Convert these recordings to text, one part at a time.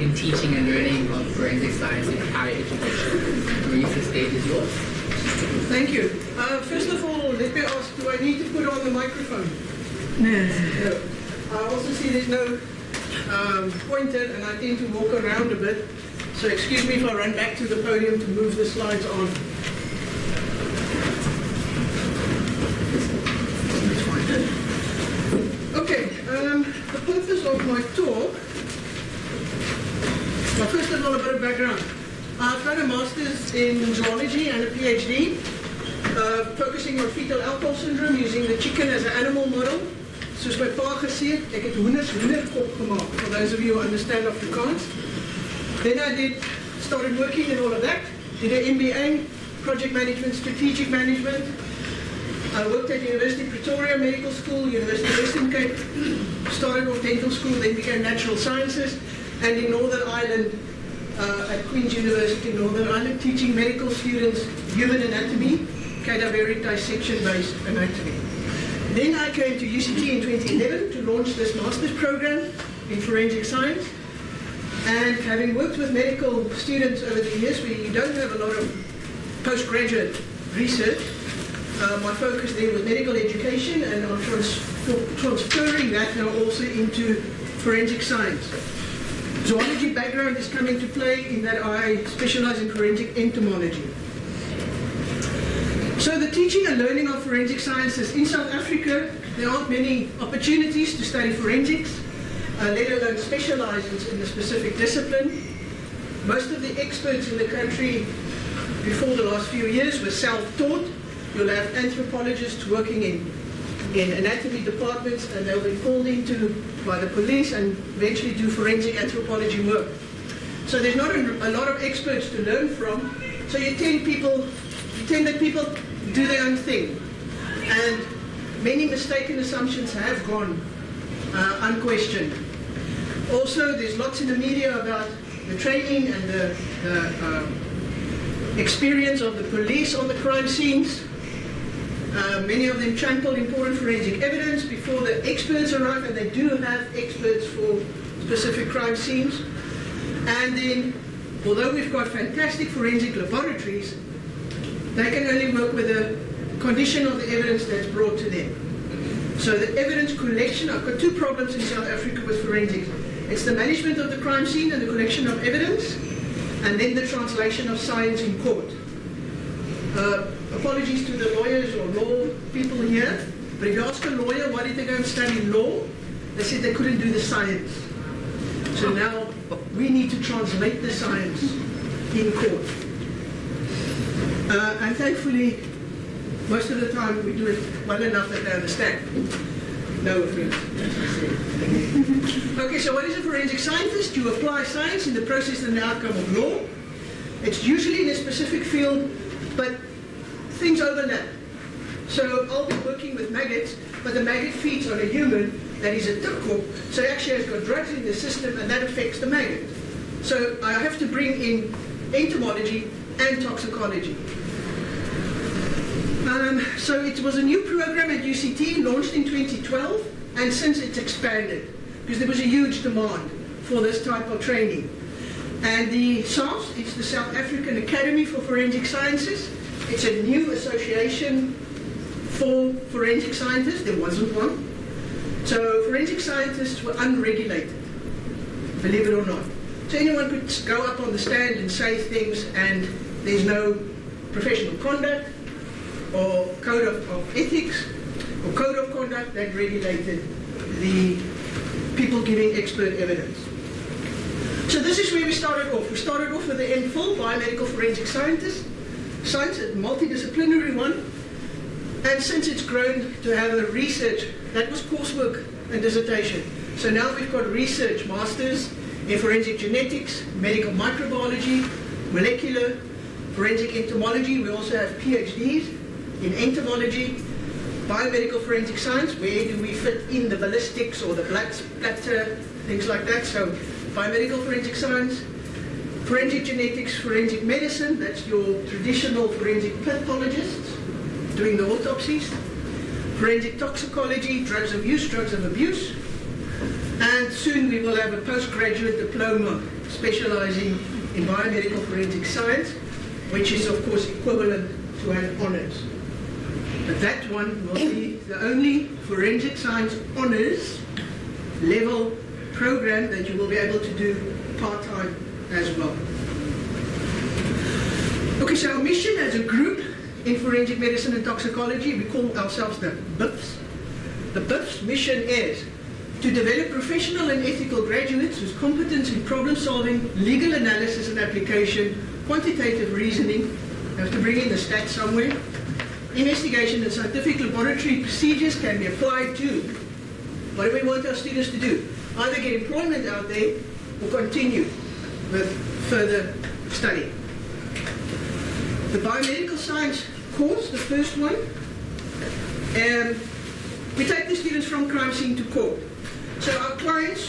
in teaching and learning of forensic science in higher education. Marise, the stage is yours. Thank you. First of all, let me ask, do I need to put on the microphone? No. I also see there's no pointer, and I tend to walk around a bit. So excuse me if I run back to the podium to move the slides on. Okay, the purpose of my talk, well, first of all, a bit of background. I've done a master's in zoology and a PhD, focusing on fetal alcohol syndrome using the chicken as an animal model. Soos my pa gesê het, ek het hoenderkop gemaak, for those of you who understand Afrikaans. Then I started working in all of that, did an MBA, project management, strategic management. I worked at University of Pretoria Medical School, University of Western Cape, started off dental school, then became natural sciences, and in Northern Ireland, at Queen's University in Northern Ireland, teaching medical students human anatomy, cadaveric dissection-based anatomy. Then I came to UCT in 2011 to launch this master's program in forensic science. And having worked with medical students over the years, where you don't have a lot of postgraduate research, my focus there was medical education, and I'm transferring that now also into forensic science. Zoology background is coming to play in that I specialize in forensic entomology. So the teaching and learning of forensic sciences in South Africa, there aren't many opportunities to study forensics, let alone specialize in a specific discipline. Most of the experts in the country before the last few years were self-taught. You'll have anthropologists working in anatomy departments, and they'll be called into by the police and eventually do forensic anthropology work. So there's not a lot of experts to learn from. So you tend that people do their own thing, and many mistaken assumptions have gone unquestioned. Also, there's lots in the media about the training and the experience of the police on the crime scenes. Many of them trample important forensic evidence before the experts arrive, and they do have experts for specific crime scenes. And then, although we've got fantastic forensic laboratories, they can only work with the condition of the evidence that's brought to them. So the evidence collection, I've got two problems in South Africa with forensics. It's the management of the crime scene and the collection of evidence, and then the translation of science in court. Apologies to the lawyers or law people here, but if you ask a lawyer why did they go and study law, they said they couldn't do the science. So now we need to translate the science in court. And thankfully, most of the time we do it well enough that they understand. No offense. Okay, so what is a forensic scientist? You apply science in the process and the outcome of law. It's usually in a specific field, but things overlap. So I'll be working with maggots, but the maggot feeds on a human that is a tikko, so it actually has got drugs in the system, and that affects the maggot. So I have to bring in entomology and toxicology. So it was a new program at UCT, launched in 2012, and since it's expanded, because there was a huge demand for this type of training. And the SAFS, it's the South African Academy for Forensic Sciences. It's a new association for forensic scientists. There wasn't one. So forensic scientists were unregulated, believe it or not. So anyone could go up on the stand and say things, and there's no professional conduct or code of ethics or code of conduct that regulated the people giving expert evidence. So this is where we started off. We started off with the MPhil, biomedical forensic scientist. Science, a multidisciplinary one. And since it's grown to have a research, that was coursework and dissertation. So now we've got research masters in forensic genetics, medical microbiology, molecular, forensic entomology. We also have PhDs in entomology, biomedical forensic science. Where do we fit in the ballistics or the blood splatter, things like that? So biomedical forensic science, forensic genetics, forensic medicine, that's your traditional forensic pathologists doing the autopsies, forensic toxicology, drugs of use, drugs of abuse, And soon we will have a postgraduate diploma specializing in biomedical forensic science, which is of course equivalent to an honors. But that one will be the only forensic science honors level program that you will be able to do part-time as well. Okay, so our mission as a group in forensic medicine and toxicology, we call ourselves the BIFs. The BIFs' mission is to develop professional and ethical graduates whose competence in problem solving, legal analysis and application, quantitative reasoning, I have to bring in the stats somewhere, investigation and scientific laboratory procedures can be applied to. What do we want our students to do? Either get employment out there or continue with further study. The biomedical science course, the first one, we take the students from crime scene to court. So our clients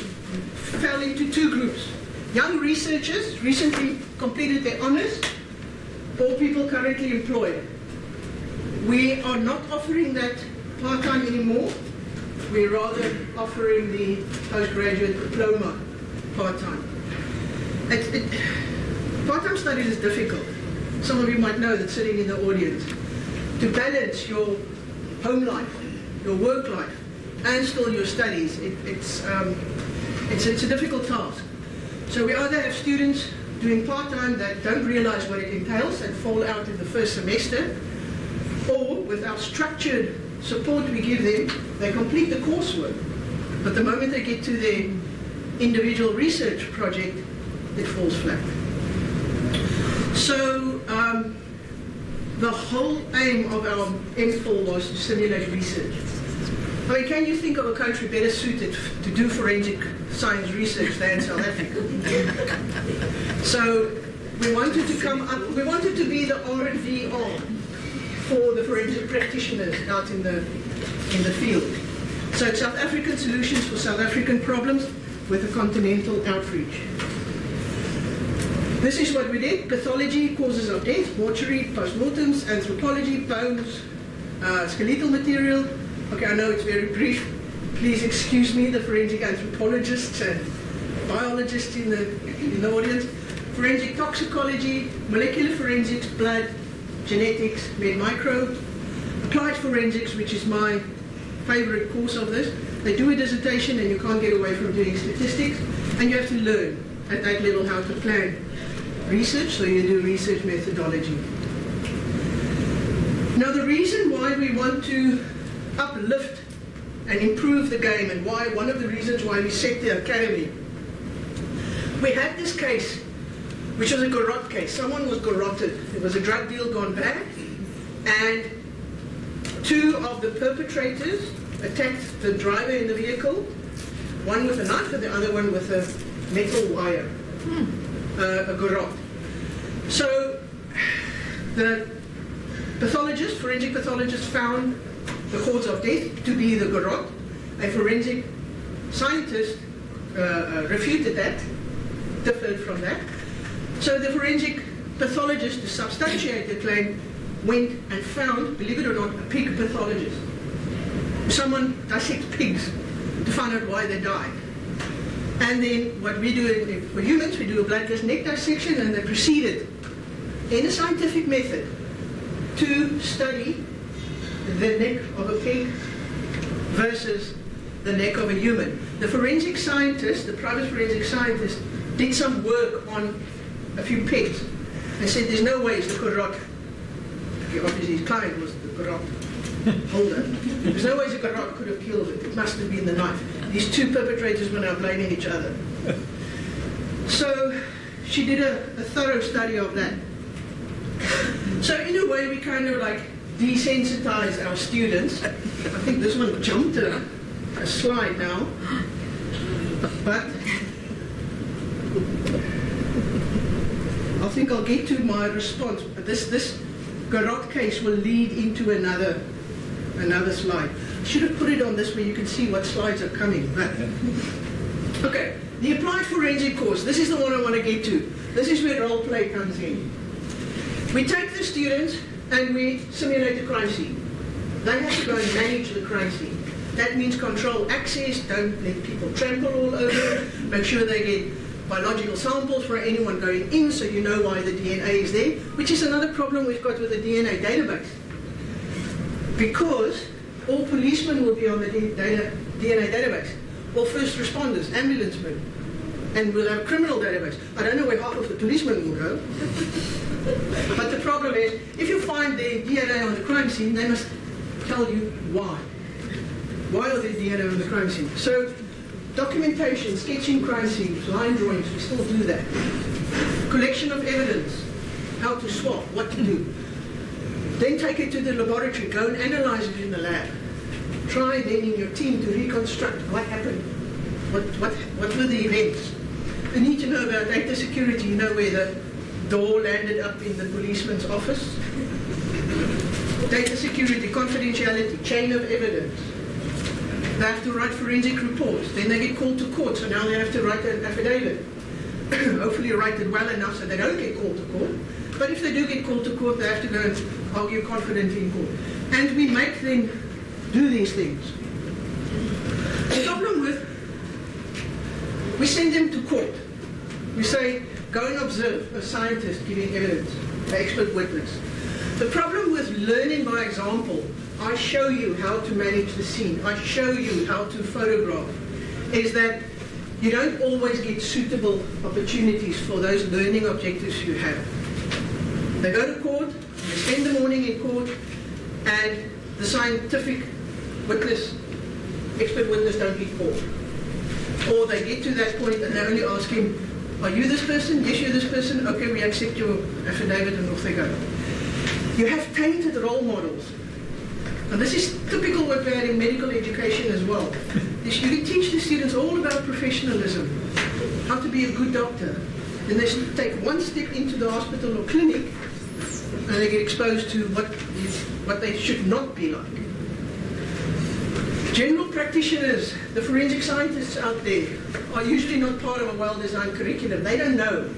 fell into two groups. Young researchers recently completed their honors, or people currently employed. We are not offering that part-time anymore. We're rather offering the postgraduate diploma part-time. Part-time studies is difficult. Some of you might know that sitting in the audience. To balance your home life, your work life, and still your studies, it's a difficult task. So we either have students doing part-time that don't realize what it entails and fall out in the first semester, or with our structured support we give them, they complete the coursework. But the moment they get to their individual research project, it falls flat. So the whole aim of our MPhil was to simulate research. I mean, can you think of a country better suited to do forensic science research than South Africa? So we wanted to come up, we wanted to be the R&D arm for the forensic practitioners out in the field. So it's South African solutions for South African problems with a continental outreach. This is what we did: pathology, causes of death, mortuary, postmortems, anthropology, bones, skeletal material. Okay, I know it's very brief. Please excuse me, the forensic anthropologists and biologists in the audience. Forensic toxicology, molecular forensics, blood, genetics, med-micro, applied forensics, which is my favorite course of this. They do a dissertation and you can't get away from doing statistics, and you have to learn at that level how to plan research, so you do research methodology. Now the reason why we want to uplift and improve the game, and why one of the reasons why we set the academy, we had this case which was a garrote case. Someone was garroted. It was a drug deal gone bad, and two of the perpetrators attacked the driver in the vehicle, one with a knife and the other one with a metal wire, a garrote. So the pathologist, forensic pathologist, found the cause of death to be the garrote. A forensic scientist refuted that, differed from that. So the forensic pathologist, to substantiate the claim, went and found, believe it or not, a pig pathologist. Someone dissects pigs to find out why they died. And then what we do for humans, we do a bloodless neck dissection, and they proceeded in a scientific method to study the neck of a pig versus the neck of a human. The forensic scientist, the private forensic scientist, did some work on a few pigs and said there's no way it's the garrote. Obviously his client was the garrote holder. There's no way the garrote could have killed it. It must have been the knife. These two perpetrators were now blaming each other. So she did a thorough study of that. So in a way we kind of like desensitize our students. I think this one jumped a slide now. But I think I'll get to my response. But this garrote case will lead into another slide. I should have put it on this where you can see what slides are coming. But okay, the applied forensic course. This is the one I want to get to. This is where role play comes in. We take the students and we simulate the crime scene. They have to go and manage the crime scene. That means control access, don't let people trample all over, make sure they get biological samples for anyone going in so you know why the DNA is there, which is another problem we've got with the DNA database. Because all policemen will be on the DNA database, all first responders, ambulance men, and we'll have a criminal database. I don't know where half of the policemen will go, but the problem is, if you find their DNA on the crime scene, they must tell you why. Why are there DNA on the crime scene? So, documentation, sketching crime scenes, line drawings, we still do that. Collection of evidence, how to swap, what to do. Then take it to the laboratory, go and analyze it in the lab. Try then in your team to reconstruct what happened, what were the events. You need to know about data security, you know where the door landed up in the policeman's office. Data security, confidentiality, chain of evidence. They have to write forensic reports. Then they get called to court, so now they have to write an affidavit. Hopefully write it well enough so they don't get called to court. But if they do get called to court, they have to go and argue confidently in court. And we make them do these things. The problem with, we send them to court. We say, go and observe a scientist giving evidence, an expert witness. The problem with learning by example, I show you how to manage the scene, I show you how to photograph, is that you don't always get suitable opportunities for those learning objectives you have. They go to court, they spend the morning in court, and the scientific witness, expert witness don't get called. Or they get to that point and they only ask him, are you this person? Yes, you're this person. Okay, we accept your affidavit, and off they go. You have tainted role models. And this is typical what we had in medical education as well. You teach the students all about professionalism, how to be a good doctor. And they take one step into the hospital or clinic and they get exposed to what they should not be like. General practitioners, the forensic scientists out there, are usually not part of a well-designed curriculum. They don't know,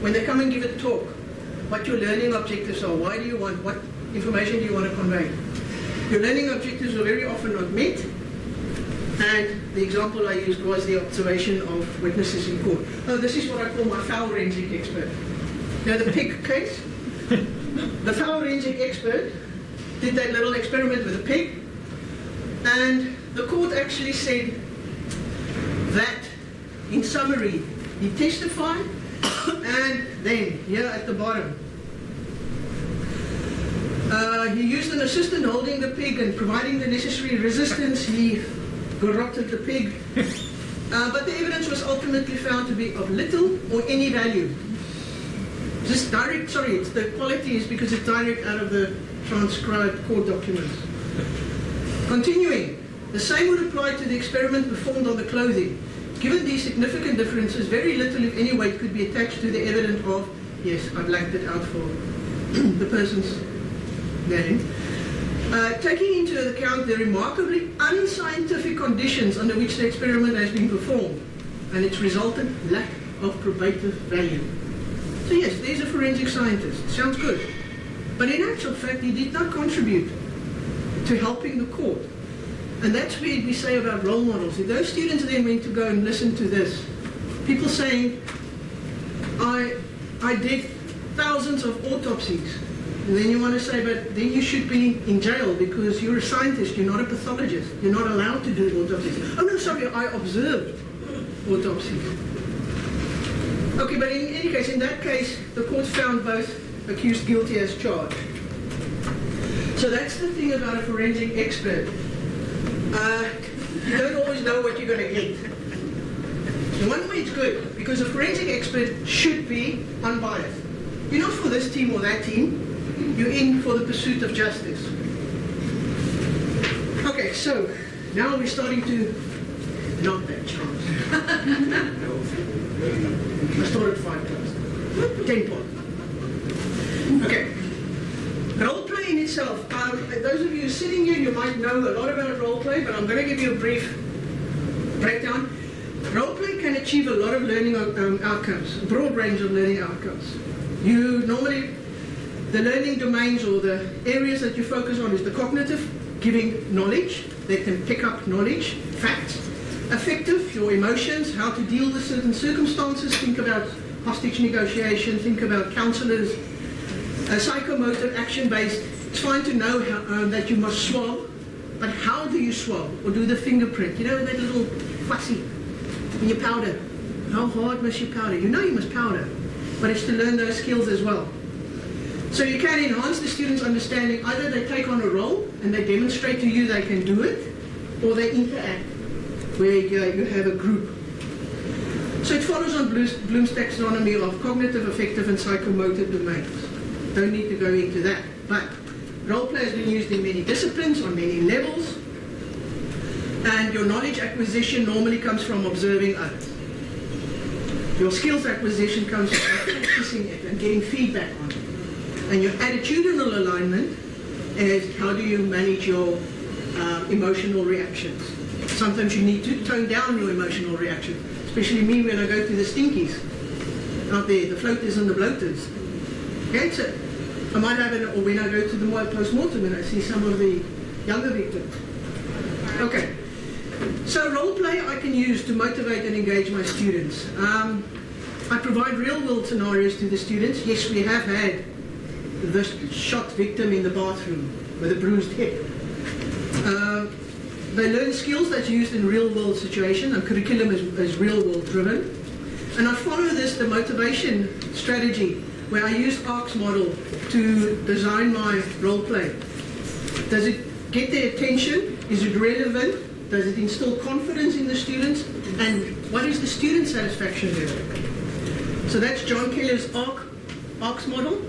when they come and give a talk, what your learning objectives are. Why do you want, what information do you want to convey? Your learning objectives are very often not met, and the example I used was the observation of witnesses in court. Oh, this is what I call my forensic expert. Now the pig case, the forensic expert did that little experiment with a pig, and the court actually said that, in summary, he testified, and then, here at the bottom, he used an assistant holding the pig and providing the necessary resistance. He garroted the pig. But the evidence was ultimately found to be of little or any value. Just direct, sorry, it's the quality is because it's direct out of the transcribed court documents. Continuing, the same would apply to the experiment performed on the clothing. Given these significant differences, very little, if any, weight could be attached to the evidence of, yes, I blanked it out for the person's name, taking into account the remarkably unscientific conditions under which the experiment has been performed and its resultant lack of probative value. So yes, there's a forensic scientist. Sounds good. But in actual fact, he did not contribute to helping the court. And that's what we say about role models. If those students then went to go and listen to this, people saying, I did thousands of autopsies. And then you want to say, but then you should be in jail because you're a scientist, you're not a pathologist. You're not allowed to do autopsies. Oh no, sorry, I observed autopsies. Okay, but in any case, in that case, the court found both accused guilty as charged. So that's the thing about a forensic expert. You don't always know what you're going to get. In one way it's good, because a forensic expert should be unbiased. You're not for this team or that team. You're in for the pursuit of justice. Okay, so now we're starting to... Not that chance. I started 5 class. 10 points. Okay. Role play in itself. Those of you sitting here, you might know a lot about role play, but I'm going to give you a brief breakdown. Role play can achieve a lot of learning outcomes, a broad range of learning outcomes. You normally, the learning domains or the areas that you focus on is the cognitive, giving knowledge, let them pick up knowledge, facts. Affective, your emotions, how to deal with certain circumstances. Think about hostage negotiation, think about counselors. Psychomotor, action-based. It's fine to know how, that you must swab, but how do you swab? Or do the fingerprint? You know that little fussy in your powder. How hard must you powder? You know you must powder, but it's to learn those skills as well. So you can enhance the students' understanding. Either they take on a role and they demonstrate to you they can do it, or they interact, where you have a group. So it follows on Bloom's taxonomy of cognitive, affective, and psychomotor domains. Don't need to go into that. But role play has been used in many disciplines, on many levels, and your knowledge acquisition normally comes from observing others. Your skills acquisition comes from practicing it and getting feedback on it. And your attitudinal alignment is how do you manage your emotional reactions. Sometimes you need to tone down your emotional reaction, especially me when I go to the stinkies out there, the floaters and the bloaters. Okay, so I might have it, or when I go to the post-mortem and I see some of the younger victims. Okay, so role play I can use to motivate and engage my students. I provide real-world scenarios to the students. Yes, we have had the shot victim in the bathroom with a bruised hip. They learn skills that's used in real-world situations. Our curriculum is real-world driven. And I follow the motivation strategy where I use ARC's model to design my role play. Does it get their attention? Is it relevant? Does it instill confidence in the students? And what is the student satisfaction level? So that's John Keller's ARC's model.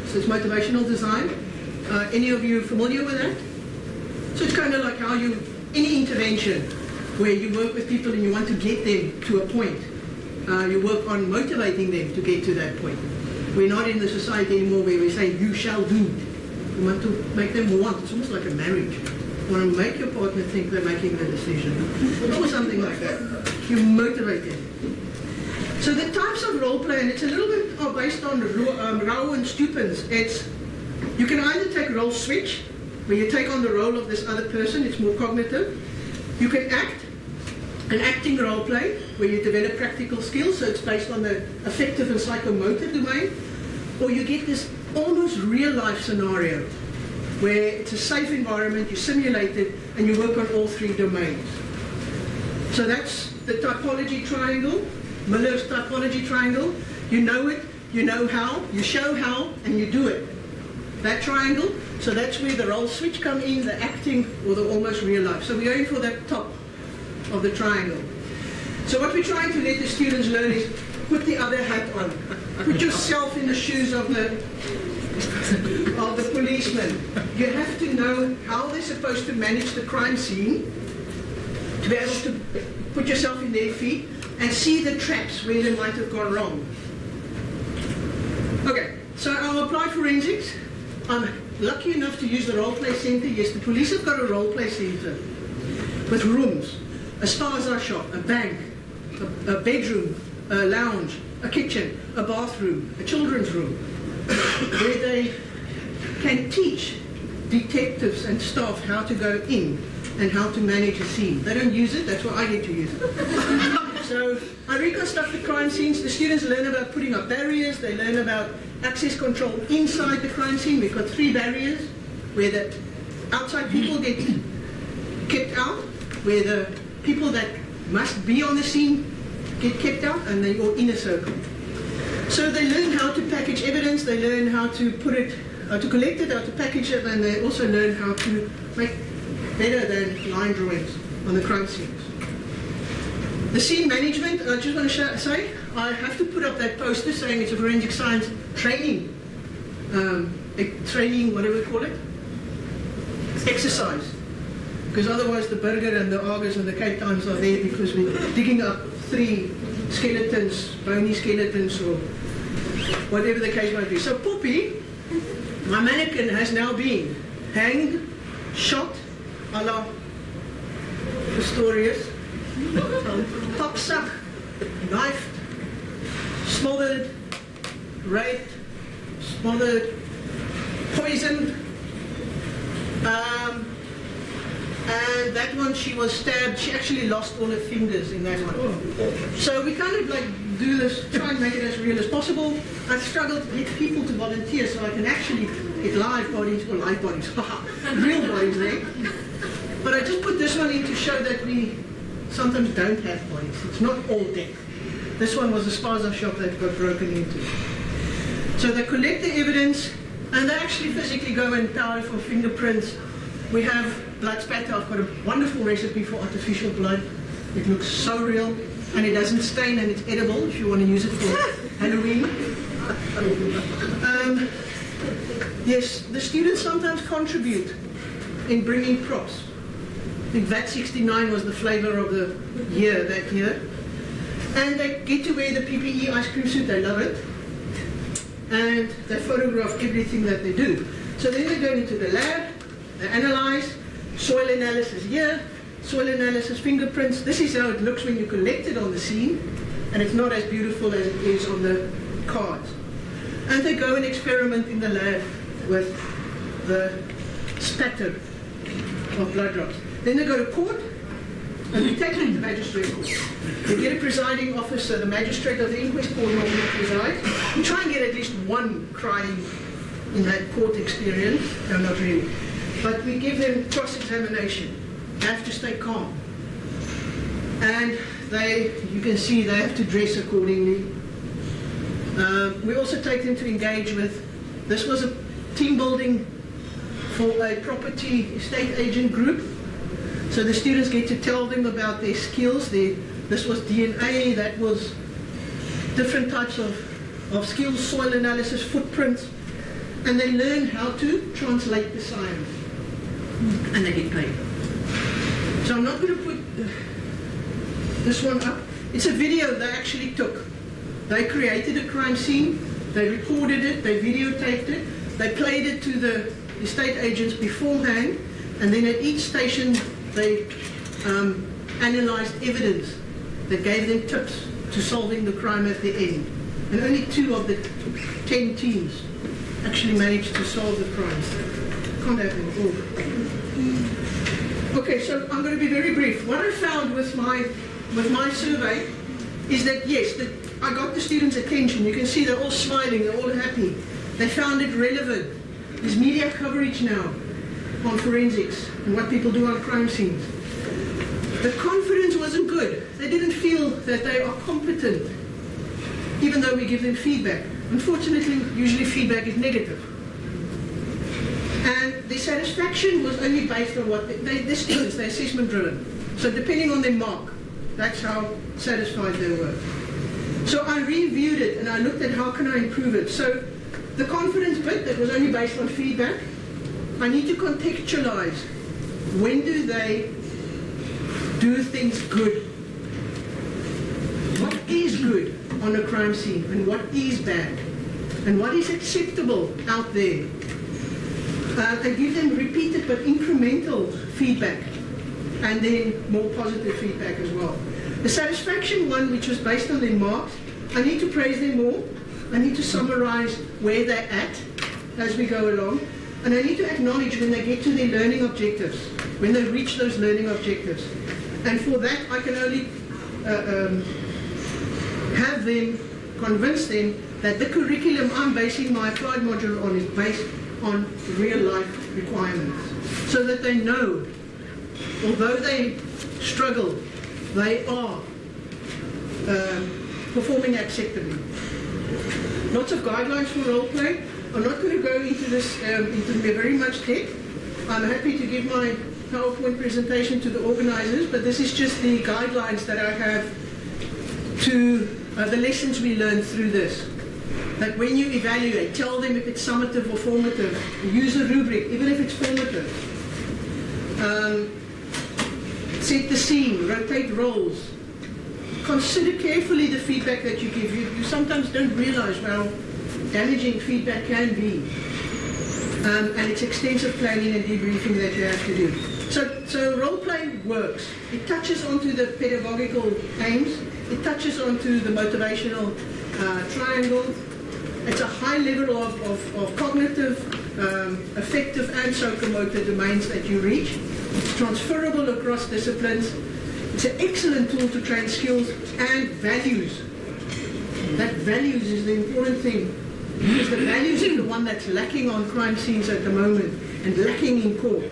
So it's motivational design. Any of you familiar with that? So it's kind of like how any intervention where you work with people and you want to get them to a point. You work on motivating them to get to that point. We're not in the society anymore where we say, you shall do. We want to make them want. It's almost like a marriage. You want to make your partner think they're making the decision. Or something like that. You motivate them. So the types of role play, and it's a little bit based on Rao and Stupin's. It's, you can either take role switch, where you take on the role of this other person, it's more cognitive. You can act, an acting role play, where you develop practical skills, so it's based on the affective and psychomotor domain. Or you get this almost real-life scenario, where it's a safe environment, you simulate it, and you work on all three domains. So that's the typology triangle, Miller's typology triangle. You know it, you know how, you show how, and you do it. That triangle, so that's where the role switch come in, the acting or the almost real life. So we're going for that top of the triangle. So what we're trying to let the students learn is put the other hat on. Put yourself in the shoes of the policeman. You have to know how they're supposed to manage the crime scene, to be able to put yourself in their feet and see the traps where they might have gone wrong. Okay, so I'll apply forensics. I'm lucky enough to use the role play center. Yes, the police have got a role play center with rooms, a spaza shop, a bank, a bedroom, a lounge, a kitchen, a bathroom, a children's room, where they can teach detectives and staff how to go in and how to manage a scene. They don't use it, that's why I get to use it. So I reconstruct the crime scenes. The students learn about putting up barriers. They learn about access control inside the crime scene. We've got 3 barriers where the outside people get kept out, where the people that must be on the scene get kept out, and then your inner circle. So they learn how to package evidence. They learn how to put it, how to collect it, how to package it, and they also learn how to make better than line drawings on the crime scenes. The scene management, I just want to say, I have to put up that poster saying it's a forensic science training, whatever we call it, exercise. Because otherwise the Burger and the Argus and the Cape Times are there because we're digging up 3 skeletons, bony skeletons, or whatever the case might be. So Poppy, my mannequin, has now been hanged, shot, a la Pistorius, top suck, knifed, smothered, raped, smothered, poisoned, And that one, she was stabbed. She actually lost all her fingers in that one. So we kind of like do this, try and make it as real as possible. I struggled to get people to volunteer so I can actually get live bodies, real bodies there. But I just put this one in to show that we sometimes don't have bodies. It's not all dead. This one was a spaza shop that got broken into. So they collect the evidence and they actually physically go and power for fingerprints. We have blood spatter. I've got a wonderful recipe for artificial blood. It looks so real and it doesn't stain and it's edible if you want to use it for Halloween. Yes, the students sometimes contribute in bringing props. I think VAT 69 was the flavor of the year that year. And they get to wear the PPE ice cream suit, they love it. And they photograph everything that they do. So then they go into the lab, they analyze, soil analysis here, soil analysis fingerprints. This is how it looks when you collect it on the scene, and it's not as beautiful as it is on the cards. And they go and experiment in the lab with the spatter of blood drops. Then they go to court, and we take them to magistrate court. We get a presiding officer, the magistrate of the inquest court normally presides. We try and get at least one crime in that court experience. No, not really. But we give them cross-examination. They have to stay calm. And you can see they have to dress accordingly. We also take them to engage with, this was a team building for a property estate agent group. So the students get to tell them about their skills. This was DNA, that was different types of skills, soil analysis, footprints, and they learn how to translate the science. And they get paid. So I'm not going to put this one up. It's a video they actually took. They created a crime scene, they recorded it, they videotaped it, they played it to the estate agents beforehand, and then at each station they analyzed evidence that gave them tips to solving the crime at the end. And only 2 of the 10 teams actually managed to solve the crime. Can't have them all. Okay, so I'm going to be very brief. What I found with my survey is that yes, I got the students' attention. You can see they're all smiling, they're all happy. They found it relevant. There's media coverage now on forensics and what people do on crime scenes. The confidence wasn't good. They didn't feel that they are competent, even though we give them feedback. Unfortunately, usually feedback is negative. And the satisfaction was only based on what the students, they're assessment driven. So depending on their mark, that's how satisfied they were. So I reviewed it and I looked at how can I improve it. So the confidence bit that was only based on feedback, I need to contextualize. When do they do things good? What is good on a crime scene and what is bad? And what is acceptable out there? I give them repeated but incremental feedback and then more positive feedback as well. The satisfaction one, which was based on their marks, I need to praise them more. I need to summarize where they're at as we go along. And I need to acknowledge when they get to their learning objectives, when they reach those learning objectives. And for that, I can only have them, convince them that the curriculum I'm basing my applied module on is based on real life requirements. So that they know, although they struggle, they are performing acceptably. Lots of guidelines for role play. I'm not going to go into this into very much depth. I'm happy to give my PowerPoint presentation to the organizers, but this is just the guidelines that I have to the lessons we learned through this. That when you evaluate, tell them if it's summative or formative. Use a rubric, even if it's formative. Set the scene, rotate roles. Consider carefully the feedback that you give. You sometimes don't realize how damaging feedback can be. And it's extensive planning and debriefing that you have to do. So role play works. It touches onto the pedagogical aims. It touches onto the motivational triangle. It's a high level of cognitive, affective and psychomotor domains that you reach. It's transferable across disciplines. It's an excellent tool to train skills and values. That values is the important thing. Because the values is the one that's lacking on crime scenes at the moment and lacking in court.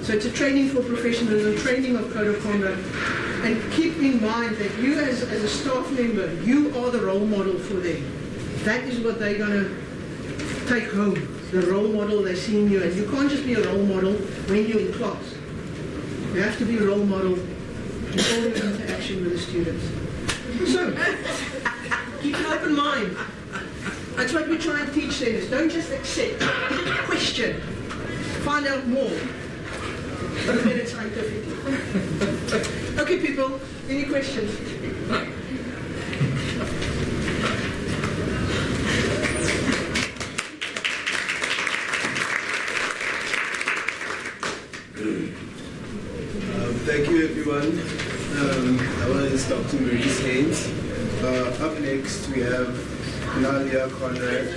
So it's a training for professionals, a training of code of conduct. And keep in mind that you as a staff member, you are the role model for them. That is what they're going to take home, the role model they see in you. And you can't just be a role model when you're in class. You have to be a role model in all your interaction with the students. So, keep an open mind. That's what we try and teach them, is don't just accept, question, find out more. Look at it scientifically. Okay, people, any questions? Thank you, everyone. I was Dr. Marise Heyns. Up next, we have Nadia Conrad.